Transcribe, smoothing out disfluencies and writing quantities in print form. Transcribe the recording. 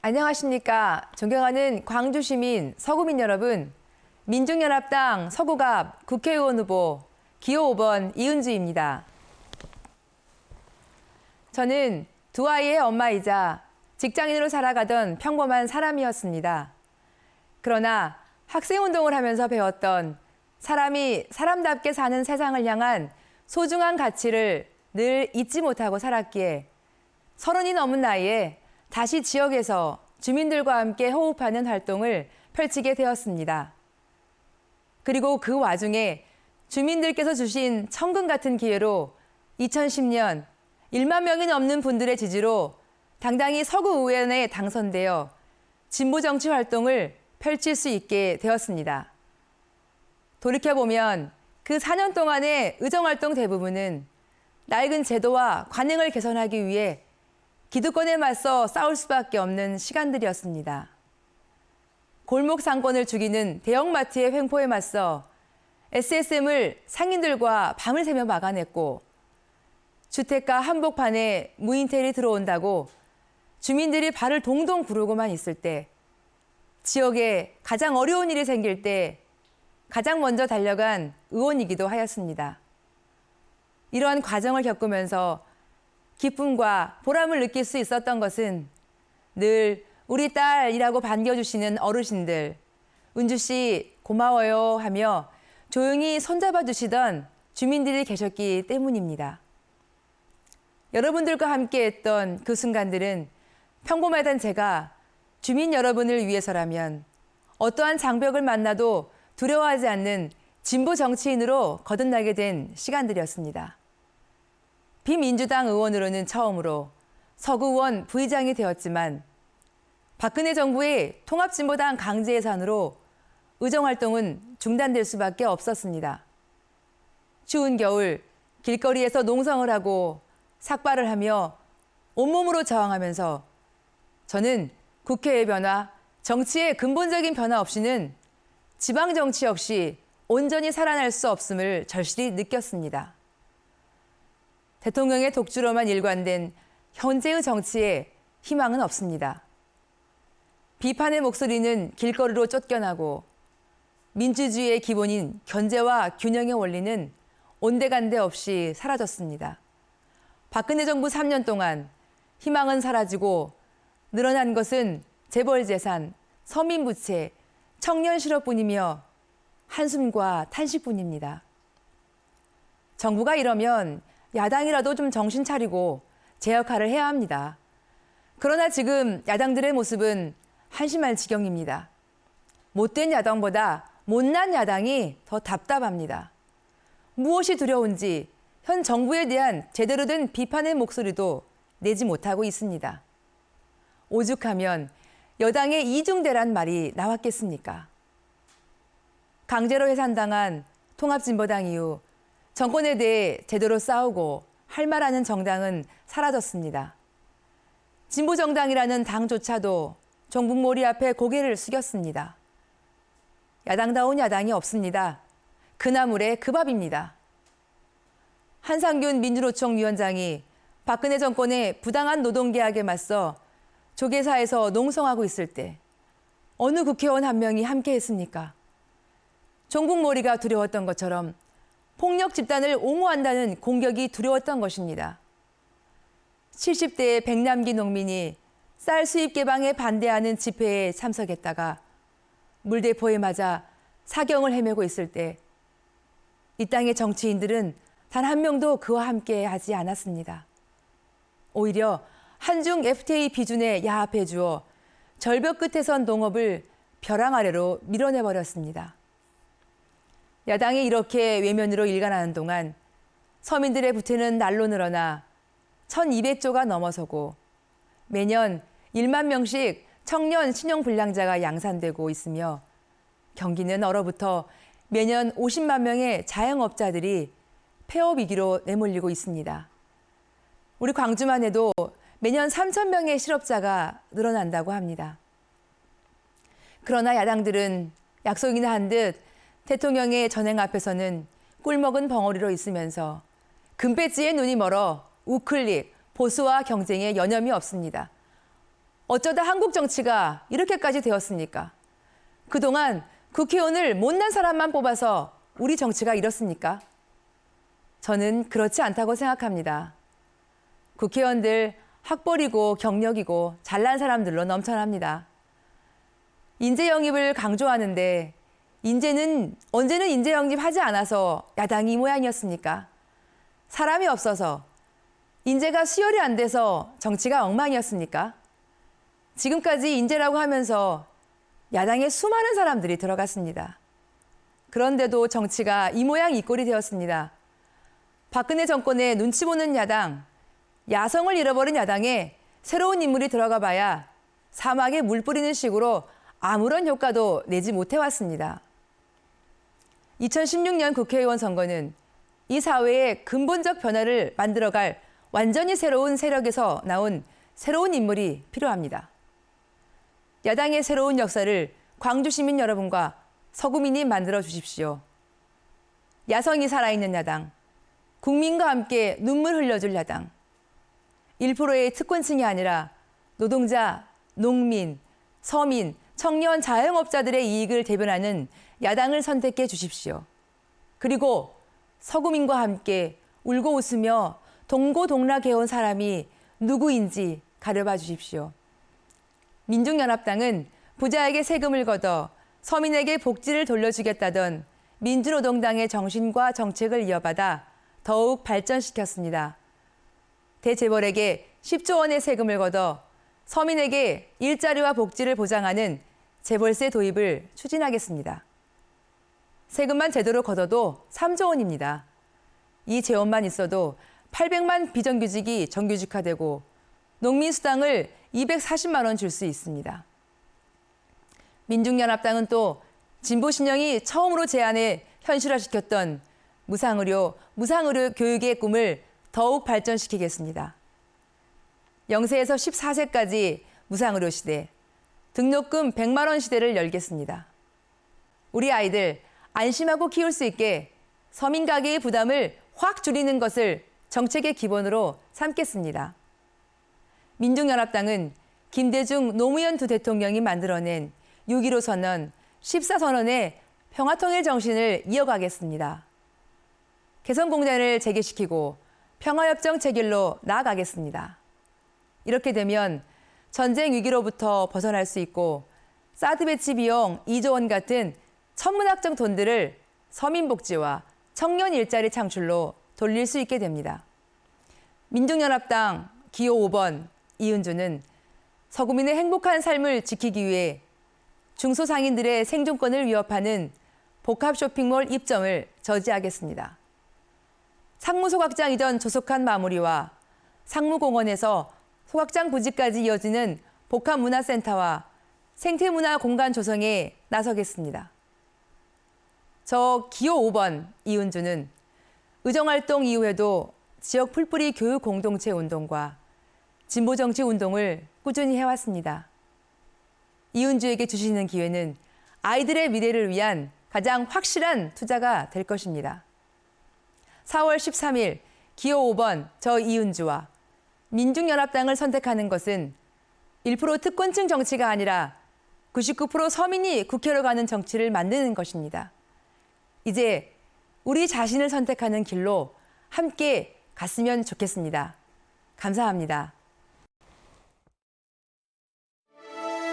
안녕하십니까. 존경하는 광주 시민, 서구민 여러분. 민중연합당 서구갑 국회의원 후보 기호 5번 이은주입니다. 저는 두 아이의 엄마이자 직장인으로 살아가던 평범한 사람이었습니다. 그러나 학생운동을 하면서 배웠던 사람이 사람답게 사는 세상을 향한 소중한 가치를 늘 잊지 못하고 살았기에 30이 넘은 나이에 다시 지역에서 주민들과 함께 호흡하는 활동을 펼치게 되었습니다. 그리고 그 와중에 주민들께서 주신 천금 같은 기회로 2010년 1만 명이 넘는 분들의 지지로 당당히 서구의원에 당선되어 진보 정치 활동을 펼칠 수 있게 되었습니다. 돌이켜보면 그 4년 동안의 의정활동 대부분은 낡은 제도와 관행을 개선하기 위해 기득권에 맞서 싸울 수밖에 없는 시간들이었습니다. 골목 상권을 죽이는 대형마트의 횡포에 맞서 SSM을 상인들과 밤을 새며 막아냈고 주택가 한복판에 무인텔이 들어온다고 주민들이 발을 동동 구르고만 있을 때 지역에 가장 어려운 일이 생길 때 가장 먼저 달려간 의원이기도 하였습니다. 이러한 과정을 겪으면서 기쁨과 보람을 느낄 수 있었던 것은 늘 우리 딸이라고 반겨주시는 어르신들, 은주 씨 고마워요 하며 조용히 손잡아 주시던 주민들이 계셨기 때문입니다. 여러분들과 함께했던 그 순간들은 평범하던 제가 주민 여러분을 위해서라면 어떠한 장벽을 만나도 두려워하지 않는 진보 정치인으로 거듭나게 된 시간들이었습니다. 비민주당 의원으로는 처음으로 서구의원 부의장이 되었지만 박근혜 정부의 통합진보당 강제 해산으로 의정활동은 중단될 수밖에 없었습니다. 추운 겨울 길거리에서 농성을 하고 삭발을 하며 온몸으로 저항하면서 저는 국회의 변화, 정치의 근본적인 변화 없이는 지방정치 역시 온전히 살아날 수 없음을 절실히 느꼈습니다. 대통령의 독주로만 일관된 현재의 정치에 희망은 없습니다. 비판의 목소리는 길거리로 쫓겨나고 민주주의의 기본인 견제와 균형의 원리는 온데간데 없이 사라졌습니다. 박근혜 정부 3년 동안 희망은 사라지고 늘어난 것은 재벌재산, 서민부채, 청년 실업뿐이며 한숨과 탄식뿐입니다. 정부가 이러면 야당이라도 좀 정신 차리고 제 역할을 해야 합니다. 그러나 지금 야당들의 모습은 한심할 지경입니다. 못된 야당보다 못난 야당이 더 답답합니다. 무엇이 두려운지 현 정부에 대한 제대로 된 비판의 목소리도 내지 못하고 있습니다. 오죽하면 여당의 이중대란 말이 나왔겠습니까? 강제로 해산당한 통합진보당 이후 정권에 대해 제대로 싸우고 할 말하는 정당은 사라졌습니다. 진보정당이라는 당조차도 종북몰이 앞에 고개를 숙였습니다. 야당다운 야당이 없습니다. 그 나물에 그 밥입니다. 한상균 민주노총 위원장이 박근혜 정권의 부당한 노동계약에 맞서 조계사에서 농성하고 있을 때 어느 국회의원 한 명이 함께했습니까? 종북몰이가 두려웠던 것처럼 폭력 집단을 옹호한다는 공격이 두려웠던 것입니다. 70대의 백남기 농민이 쌀 수입 개방에 반대하는 집회에 참석했다가 물대포에 맞아 사경을 헤매고 있을 때 이 땅의 정치인들은 단 한 명도 그와 함께 하지 않았습니다. 오히려 한중 FTA 비준에 야합해 주어 절벽 끝에 선 농업을 벼랑 아래로 밀어내버렸습니다. 야당이 이렇게 외면으로 일관하는 동안 서민들의 부채는 날로 늘어나 1,200조가 넘어서고 매년 1만 명씩 청년 신용불량자가 양산되고 있으며 경기는 얼어붙어 매년 50만 명의 자영업자들이 폐업 위기로 내몰리고 있습니다. 우리 광주만 해도 매년 3,000명의 실업자가 늘어난다고 합니다. 그러나 야당들은 약속이나 한 듯 대통령의 전행 앞에서는 꿀먹은 벙어리로 있으면서 금배지에 눈이 멀어 우클릭, 보수와 경쟁에 여념이 없습니다. 어쩌다 한국 정치가 이렇게까지 되었습니까? 그동안 국회의원을 못난 사람만 뽑아서 우리 정치가 이렇습니까? 저는 그렇지 않다고 생각합니다. 국회의원들 학벌이고 경력이고 잘난 사람들로 넘쳐납니다. 인재 영입을 강조하는데 언제는 인재 영입하지 않아서 야당이 이 모양이었습니까? 사람이 없어서, 인재가 수혈이 안 돼서 정치가 엉망이었습니까? 지금까지 인재라고 하면서 야당에 수많은 사람들이 들어갔습니다. 그런데도 정치가 이 모양 이 꼴이 되었습니다. 박근혜 정권의 눈치 보는 야당, 야성을 잃어버린 야당에 새로운 인물이 들어가 봐야 사막에 물 뿌리는 식으로 아무런 효과도 내지 못해왔습니다. 2016년 국회의원 선거는 이 사회의 근본적 변화를 만들어갈 완전히 새로운 세력에서 나온 새로운 인물이 필요합니다. 야당의 새로운 역사를 광주 시민 여러분과 서구민이 만들어 주십시오. 야성이 살아있는 야당, 국민과 함께 눈물 흘려줄 야당, 1%의 특권층이 아니라 노동자, 농민, 서민, 청년, 자영업자들의 이익을 대변하는 야당을 선택해 주십시오. 그리고 서구민과 함께 울고 웃으며 동고동락해온 사람이 누구인지 가려봐 주십시오. 민중연합당은 부자에게 세금을 걷어 서민에게 복지를 돌려주겠다던 민주노동당의 정신과 정책을 이어받아 더욱 발전시켰습니다. 대재벌에게 10조 원의 세금을 걷어 서민에게 일자리와 복지를 보장하는 재벌세 도입을 추진하겠습니다. 세금만 제대로 걷어도 3조 원입니다. 이 재원만 있어도 800만 비정규직이 정규직화되고 농민수당을 240만 원 줄 수 있습니다. 민중연합당은 또 진보신영이 처음으로 제안해 현실화시켰던 무상의료 교육의 꿈을 더욱 발전시키겠습니다. 0세에서 14세까지 무상의료 시대, 등록금 100만 원 시대를 열겠습니다. 우리 아이들 안심하고 키울 수 있게 서민 가계의 부담을 확 줄이는 것을 정책의 기본으로 삼겠습니다. 민중연합당은 김대중 노무현 두 대통령이 만들어낸 6.15 선언, 14선언의 평화통일 정신을 이어가겠습니다. 개성공단을 재개시키고 평화협정 체결로 나아가겠습니다. 이렇게 되면 전쟁 위기로부터 벗어날 수 있고 사드 배치 비용 2조 원 같은 천문학적 돈들을 서민복지와 청년 일자리 창출로 돌릴 수 있게 됩니다. 민중연합당 기호 5번 이은주는 서구민의 행복한 삶을 지키기 위해 중소상인들의 생존권을 위협하는 복합 쇼핑몰 입점을 저지하겠습니다. 상무소각장이던 조속한 마무리와 상무공원에서 소각장 부지까지 이어지는 복합문화센터와 생태문화 공간 조성에 나서겠습니다. 저 기호 5번 이은주는 의정활동 이후에도 지역 풀뿌리 교육 공동체 운동과 진보정치 운동을 꾸준히 해왔습니다. 이은주에게 주시는 기회는 아이들의 미래를 위한 가장 확실한 투자가 될 것입니다. 4월 13일 기호 5번 저 이은주와 민중연합당을 선택하는 것은 1% 특권층 정치가 아니라 99% 서민이 국회로 가는 정치를 만드는 것입니다. 이제 우리 자신을 선택하는 길로 함께 갔으면 좋겠습니다. 감사합니다.